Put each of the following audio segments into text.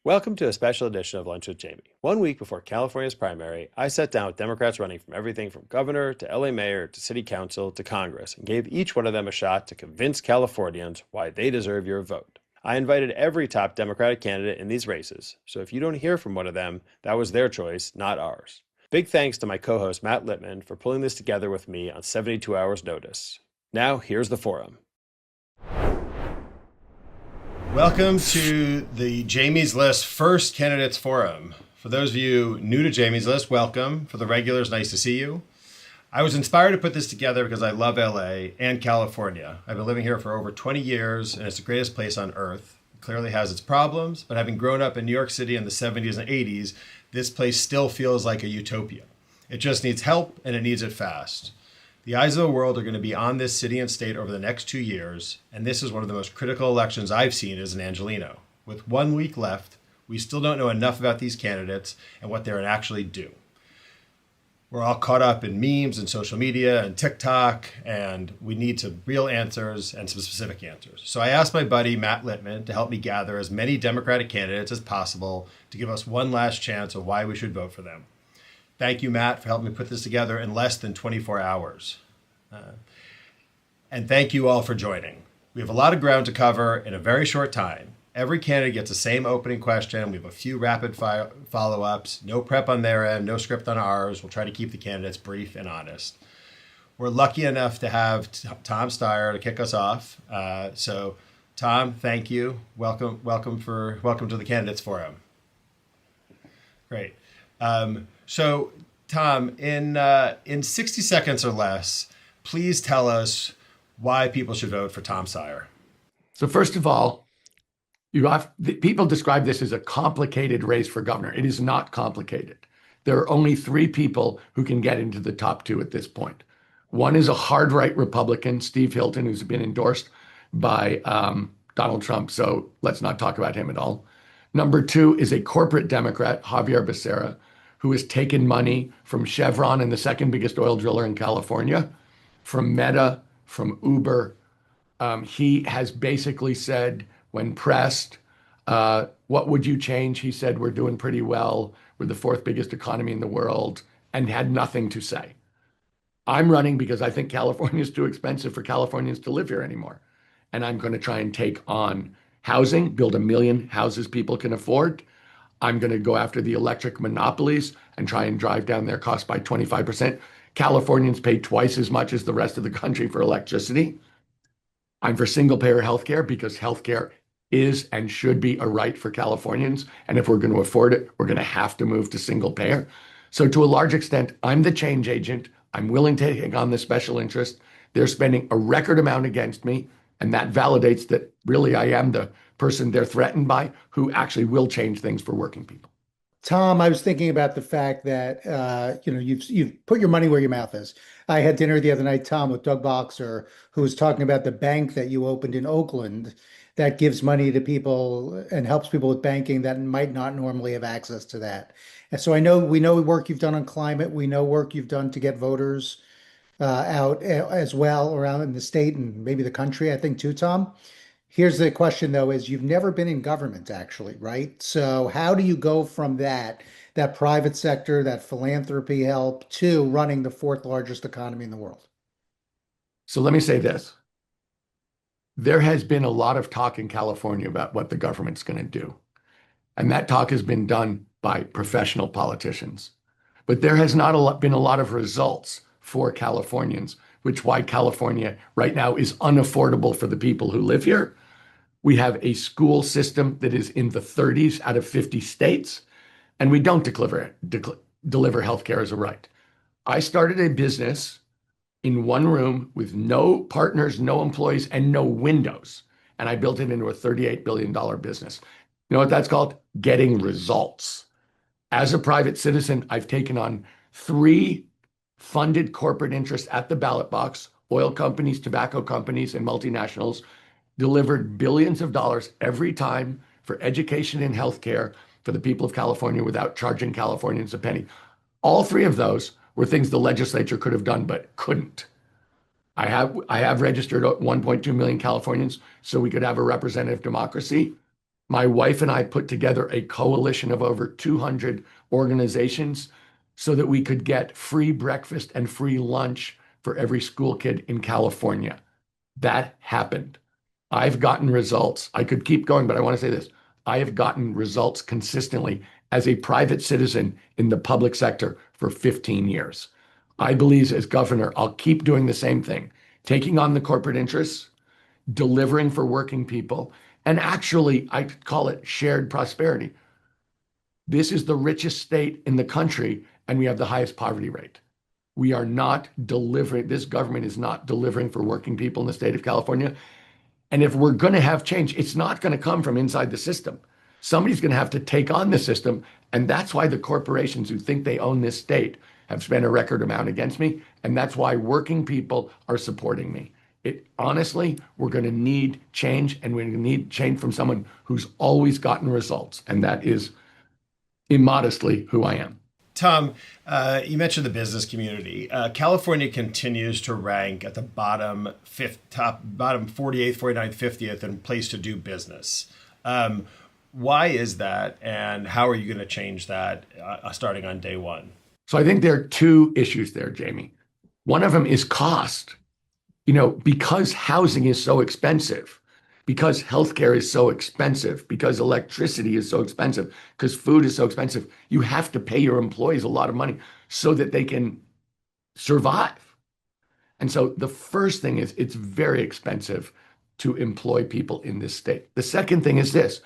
Welcome to a special edition of Lunch with Jamie. 1 week before California's primary, I sat down with Democrats running from everything from governor to LA mayor to city council to Congress and gave each one of them a shot to convince Californians why they deserve your vote. I invited every top Democratic candidate in these races, so if you don't hear from one of them, that was their choice, not ours. Big thanks to my co-host Matt Littman for pulling this together with me on 72 hours notice. Now, here's the forum. Welcome to the Jamie's List First Candidates Forum. For those of you new to Jamie's List, welcome. For the regulars, nice to see you. I was inspired to put this together because I love LA and California. I've been living here for over 20 years, and it's the greatest place on earth. It clearly has its problems, but having grown up in New York City in the 70s and 80s, this place still feels like a utopia. It just needs help, and it needs it fast. The eyes of the world are going to be on this city and state over the next 2 years, and this is one of the most critical elections I've seen as an Angelino. With 1 week left, we still don't know enough about these candidates and what they're going to actually do. We're all caught up in memes and social media and TikTok, and we need some real answers and some specific answers. So I asked my buddy Matt Littman to help me gather as many Democratic candidates as possible to give us one last chance of why we should vote for them. Thank you, Matt, for helping me put this together in less than 24 hours. And thank you all for joining. We have a lot of ground to cover in a very short time. Every candidate gets the same opening question. We have a few rapid follow-ups, no prep on their end, no script on ours. We'll try to keep the candidates brief and honest. We're lucky enough to have Tom Steyer to kick us off. So, Tom, thank you. Welcome to the Candidates Forum. Great. So, Tom, in 60 seconds or less, please tell us why people should vote for Tom Steyer. So first of all, people describe this as a complicated race for governor. It is not complicated. There are only three people who can get into the top two at this point. One is a hard right Republican, Steve Hilton, who's been endorsed by Donald Trump. So let's not talk about him at all. Number two is a corporate Democrat, Javier Becerra, who has taken money from Chevron and the second biggest oil driller in California, from Meta, from Uber. He has basically said, when pressed, what would you change? He said, we're doing pretty well. We're the fourth biggest economy in the world, and had nothing to say. I'm running because I think California is too expensive for Californians to live here anymore. And I'm going to try and take on housing, build 1 million houses people can afford. I'm going to go after the electric monopolies and try and drive down their cost by 25%. Californians pay twice as much as the rest of the country for electricity. I'm for single-payer healthcare because healthcare is and should be a right for Californians. And if we're going to afford it, we're going to have to move to single-payer. So to a large extent, I'm the change agent. I'm willing to take on the special interest. They're spending a record amount against me, and that validates that really I am the person they're threatened by who actually will change things for working people. Tom, I was thinking about the fact that you've put your money where your mouth is. I had dinner the other night, Tom, with Doug Boxer, who was talking about the bank that you opened in Oakland that gives money to people and helps people with banking that might not normally have access to that. And so we know work you've done on climate. We know work you've done to get voters out as well around in the state and maybe the country, I think, too, Tom. Here's the question, though, is you've never been in government, actually, right? So how do you go from that private sector, that philanthropy help, to running the fourth largest economy in the world? So let me say this. There has been a lot of talk in California about what the government's going to do. And that talk has been done by professional politicians. But there has not been a lot of results for Californians, which is why California right now is unaffordable for the people who live here. We have a school system that is in the 30s out of 50 states, and we don't deliver healthcare as a right. I started a business in one room with no partners, no employees, and no windows, and I built it into a $38 billion business. You know what that's called? Getting results. As a private citizen, I've taken on 3 funded corporate interests at the ballot box, oil companies, tobacco companies, and multinationals, delivered billions of dollars every time for education and healthcare for the people of California without charging Californians a penny. All 3 of those were things the legislature could have done, but couldn't. I have registered 1.2 million Californians so we could have a representative democracy. My wife and I put together a coalition of over 200 organizations so that we could get free breakfast and free lunch for every school kid in California. That happened. I've gotten results. I could keep going, but I want to say this. I have gotten results consistently as a private citizen in the public sector for 15 years. I believe as governor, I'll keep doing the same thing, taking on the corporate interests, delivering for working people, and actually, I call it shared prosperity. This is the richest state in the country, and we have the highest poverty rate. We are not delivering, this government is not delivering for working people in the state of California. And if we're going to have change, it's not going to come from inside the system. Somebody's going to have to take on the system. And that's why the corporations who think they own this state have spent a record amount against me. And that's why working people are supporting me. Honestly, we're going to need change, and we're going to need change from someone who's always gotten results. And that is immodestly who I am. Tom, you mentioned the business community. California continues to rank at the bottom 48th, 49th, 50th in place to do business. Why is that, and how are you going to change that starting on day one? So I think there are two issues there, Jamie. One of them is cost. Because housing is so expensive, because healthcare is so expensive, because electricity is so expensive, because food is so expensive, you have to pay your employees a lot of money so that they can survive. And so the first thing is it's very expensive to employ people in this state. The second thing is this.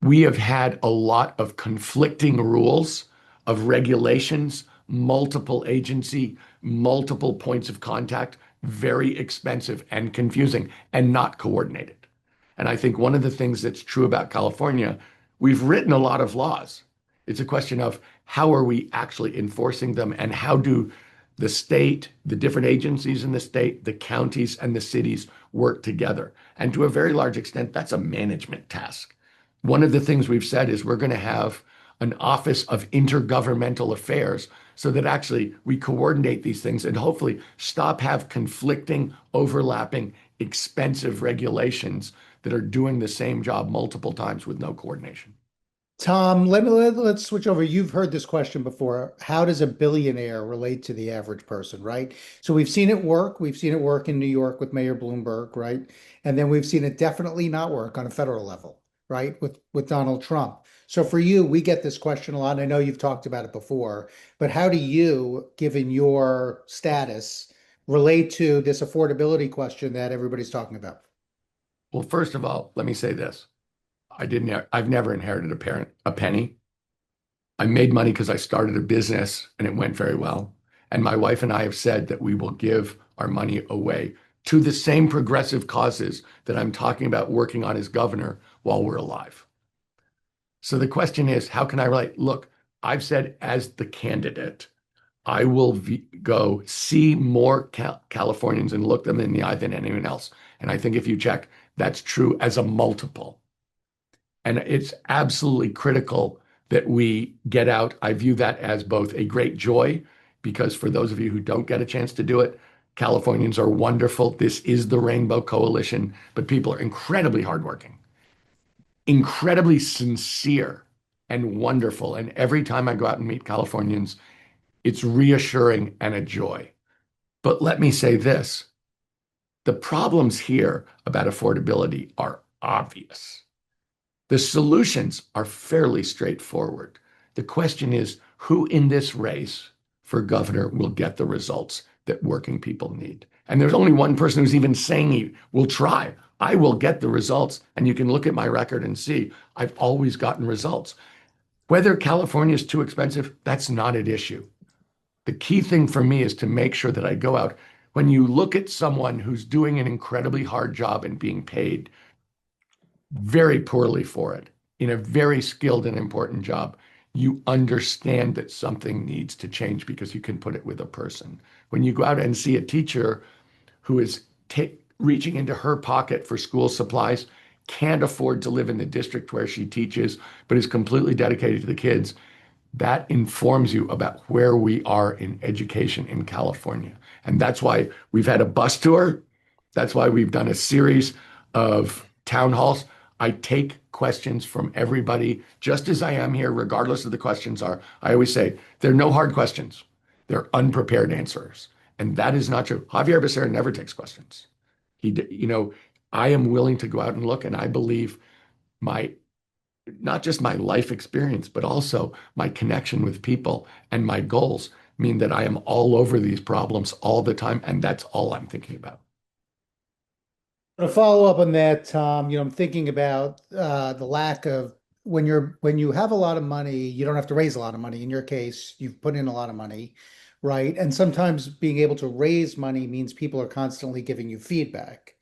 We have had a lot of conflicting rules, of regulations, multiple agency, multiple points of contact, very expensive and confusing and not coordinated. And I think one of the things that's true about California, we've written a lot of laws. It's a question of how are we actually enforcing them, and how do the state, the different agencies in the state, the counties and the cities work together. And to a very large extent, that's a management task. One of the things we've said is we're going to have an Office of Intergovernmental Affairs so that actually we coordinate these things and hopefully stop have conflicting, overlapping, expensive regulations that are doing the same job multiple times with no coordination. Tom, let's switch over. You've heard this question before. How does a billionaire relate to the average person, right? So we've seen it work. We've seen it work in New York with Mayor Bloomberg, right? And then we've seen it definitely not work on a federal level, right? With Donald Trump. So for you, we get this question a lot. And I know you've talked about it before, but how do you, given your status, relate to this affordability question that everybody's talking about? Well, first of all, let me say this. I've never inherited a penny. I made money because I started a business and it went very well. And my wife and I have said that we will give our money away to the same progressive causes that I'm talking about working on as governor while we're alive. So the question is, how can I relate? Look, I've said as the candidate, I will go see more Californians and look them in the eye than anyone else. And I think if you check, that's true as a multiple. And it's absolutely critical that we get out. I view that as both a great joy, because for those of you who don't get a chance to do it, Californians are wonderful. This is the Rainbow Coalition, but people are incredibly hardworking, incredibly sincere and wonderful. And every time I go out and meet Californians, it's reassuring and a joy. But let me say this, the problems here about affordability are obvious. The solutions are fairly straightforward. The question is, who in this race for governor will get the results that working people need? And there's only one person who's even saying he will try. I will get the results. And you can look at my record and see I've always gotten results. Whether California is too expensive, that's not an issue. The key thing for me is to make sure that I go out. When you look at someone who's doing an incredibly hard job and being paid very poorly for it in a very skilled and important job, you understand that something needs to change because you can put it with a person. When you go out and see a teacher who is reaching into her pocket for school supplies, can't afford to live in the district where she teaches, but is completely dedicated to the kids, that informs you about where we are in education in California. And that's why we've had a bus tour. That's why we've done a series of town halls. I take questions from everybody, just as I am here, regardless of the questions are. I always say, there are no hard questions. They're unprepared answers. And that is not true. Javier Becerra never takes questions. I am willing to go out and look, and I believe my not just my life experience, but also my connection with people and my goals mean that I am all over these problems all the time, and that's all I'm thinking about. To follow up on that, Tom, I'm thinking about the lack of when you have a lot of money, you don't have to raise a lot of money. In your case, you've put in a lot of money, right? And sometimes being able to raise money means people are constantly giving you feedback.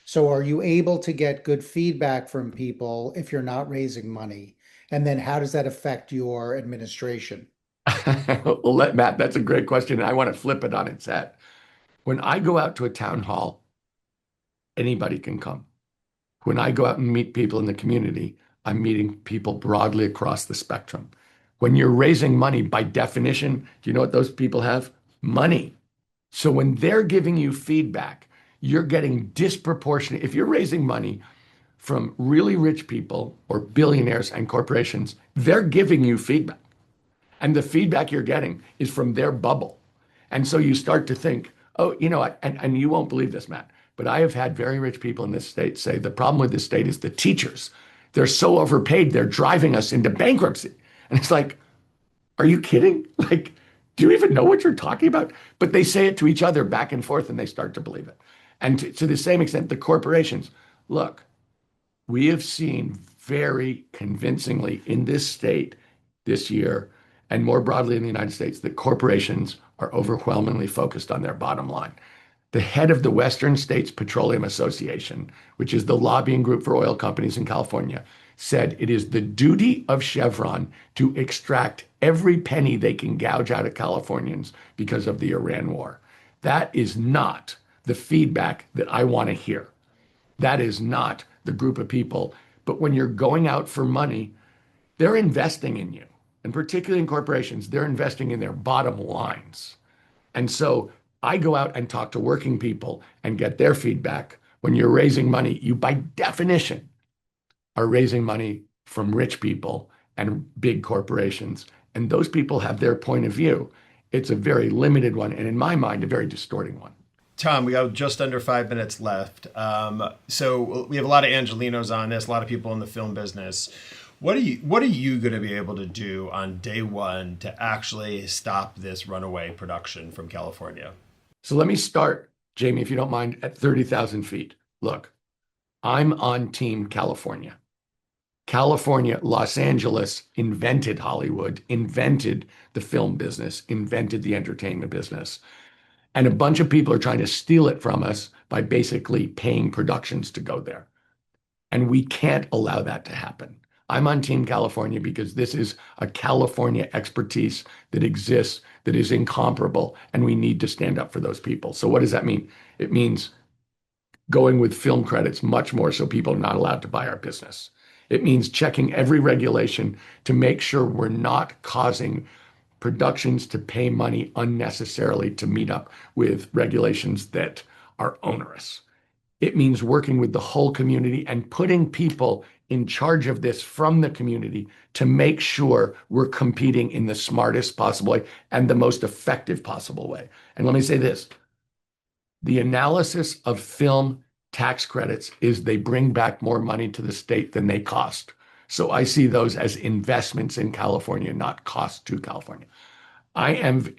So are you able to get good feedback from people if you're not raising money? And then how does that affect your administration? Well, Matt, that's a great question. And I want to flip it on its head. When I go out to a town hall, anybody can come. When I go out and meet people in the community, I'm meeting people broadly across the spectrum. When you're raising money, by definition, do you know what those people have? Money. So when they're giving you feedback, you're getting disproportionate. If you're raising money from really rich people or billionaires and corporations, they're giving you feedback. And the feedback you're getting is from their bubble. And so you start to think, oh, and you won't believe this, Matt, but I have had very rich people in this state say the problem with this state is the teachers. They're so overpaid, they're driving us into bankruptcy. And it's like, are you kidding? Like, do you even know what you're talking about? But they say it to each other back and forth, and they start to believe it. And to the same extent, the corporations, look, we have seen very convincingly in this state this year, and more broadly in the United States, that corporations are overwhelmingly focused on their bottom line. The head of the Western States Petroleum Association, which is the lobbying group for oil companies in California, said it is the duty of Chevron to extract every penny they can gouge out of Californians because of the Iran war. That is not the feedback that I want to hear. That is not the group of people. But when you're going out for money, they're investing in you. And particularly in corporations, they're investing in their bottom lines. And so I go out and talk to working people and get their feedback. When you're raising money, you by definition are raising money from rich people and big corporations. And those people have their point of view. It's a very limited one, and in my mind, a very distorting one. Tom, we got just under 5 minutes left. So we have a lot of Angelenos on this, a lot of people in the film business. What are you going to be able to do on day one to actually stop this runaway production from California? So let me start, Jamie, if you don't mind, at 30,000 feet. Look, I'm on Team California. California, Los Angeles invented Hollywood, invented the film business, invented the entertainment business. And a bunch of people are trying to steal it from us by basically paying productions to go there. And we can't allow that to happen. I'm on Team California because this is a California expertise that exists, that is incomparable, and we need to stand up for those people. So what does that mean? It means going with film credits much more so people are not allowed to buy our business. It means checking every regulation to make sure we're not causing productions to pay money unnecessarily to meet up with regulations that are onerous. It means working with the whole community and putting people in charge of this from the community to make sure we're competing in the smartest possible way and the most effective possible way. And let me say this, the analysis of film tax credits is they bring back more money to the state than they cost. So I see those as investments in California, not costs to California. I am,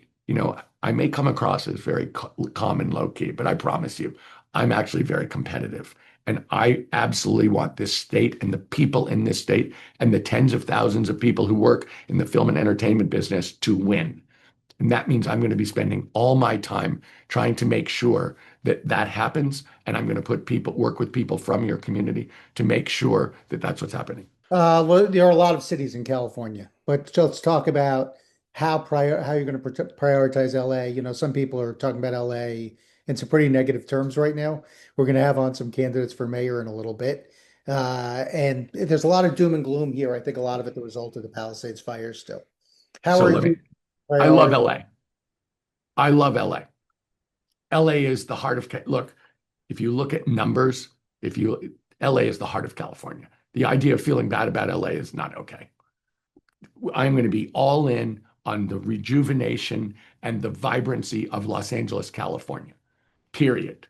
I may come across as very calm and low key, but I promise you, I'm actually very competitive. And I absolutely want this state and the people in this state and the tens of thousands of people who work in the film and entertainment business to win. And that means I'm going to be spending all my time trying to make sure that that happens. And I'm going to work with people from your community to make sure that that's what's happening. Well, there are a lot of cities in California, but let's talk about how you're going to prioritize LA. Some people are talking about LA in some pretty negative terms right now. We're going to have on some candidates for mayor in a little bit. And there's a lot of doom and gloom here. I think a lot of it the result of the Palisades fire still. How are you? I love LA. I love LA. LA is the heart of, look, if you look at numbers, LA is the heart of California. The idea of feeling bad about LA is not okay. I'm going to be all in on the rejuvenation and the vibrancy of Los Angeles, California, period.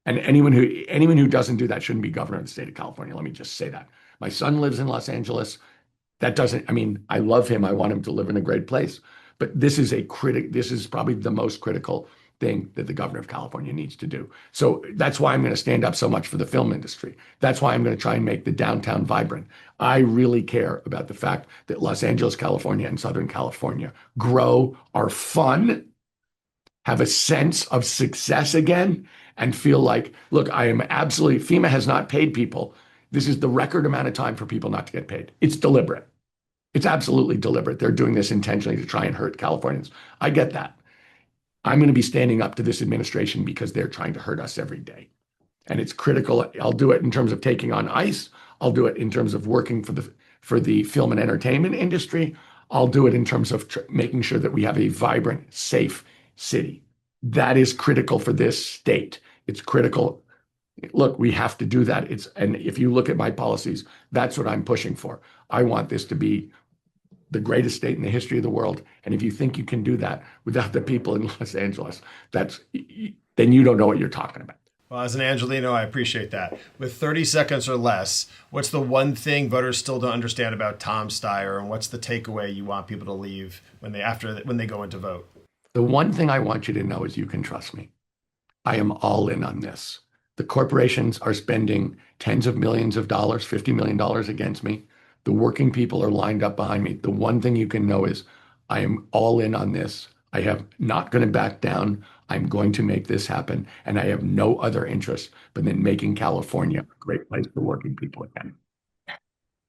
And anyone who doesn't do that shouldn't be governor of the state of California. Let me just say that. My son lives in Los Angeles. That doesn't, I mean, I love him. I want him to live in a great place. But this is probably the most critical thing that the governor of California needs to do. So that's why I'm going to stand up so much for the film industry. That's why I'm going to try and make the downtown vibrant. I really care about the fact that Los Angeles, California, and Southern California grow, are fun, have a sense of success again, and feel like, look, I am absolutely, FEMA has not paid people. This is the record amount of time for people not to get paid. It's deliberate. It's absolutely deliberate. They're doing this intentionally to try and hurt Californians. I get that. I'm going to be standing up to this administration because they're trying to hurt us every day. And it's critical. I'll do it in terms of taking on ICE. I'll do it in terms of working for the film and entertainment industry. I'll do it in terms of making sure that we have a vibrant, safe city. That is critical for this state. It's critical. Look, we have to do that. And if you look at my policies, that's what I'm pushing for. I want this to be the greatest state in the history of the world. And if you think you can do that without the people in Los Angeles, then you don't know what you're talking about. Well, as an Angelino, I appreciate that. With 30 seconds or less, what's the one thing voters still don't understand about Tom Steyer, and what's the takeaway you want people to leave when they go in to vote? The one thing I want you to know is you can trust me. I am all in on this. The corporations are spending tens of millions of dollars, $50 million against me. The working people are lined up behind me. The one thing you can know is I am all in on this. I am not going to back down. I'm going to make this happen. And I have no other interest but in making California a great place for working people again.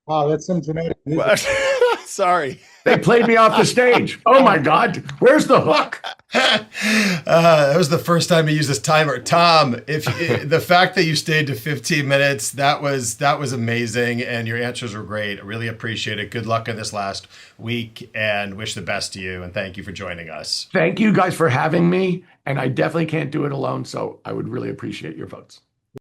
Wow, that's some dramatic music. Sorry. They played me off the stage. Oh my God. Where's the hook? That was the first time you used this timer. Tom, the fact that you stayed to 15 minutes, that was amazing. And your answers were great. I really appreciate it. Good luck in this last week and wish the best to you. And thank you for joining us. Thank you guys for having me. And I definitely can't do it alone. So I would really appreciate your votes.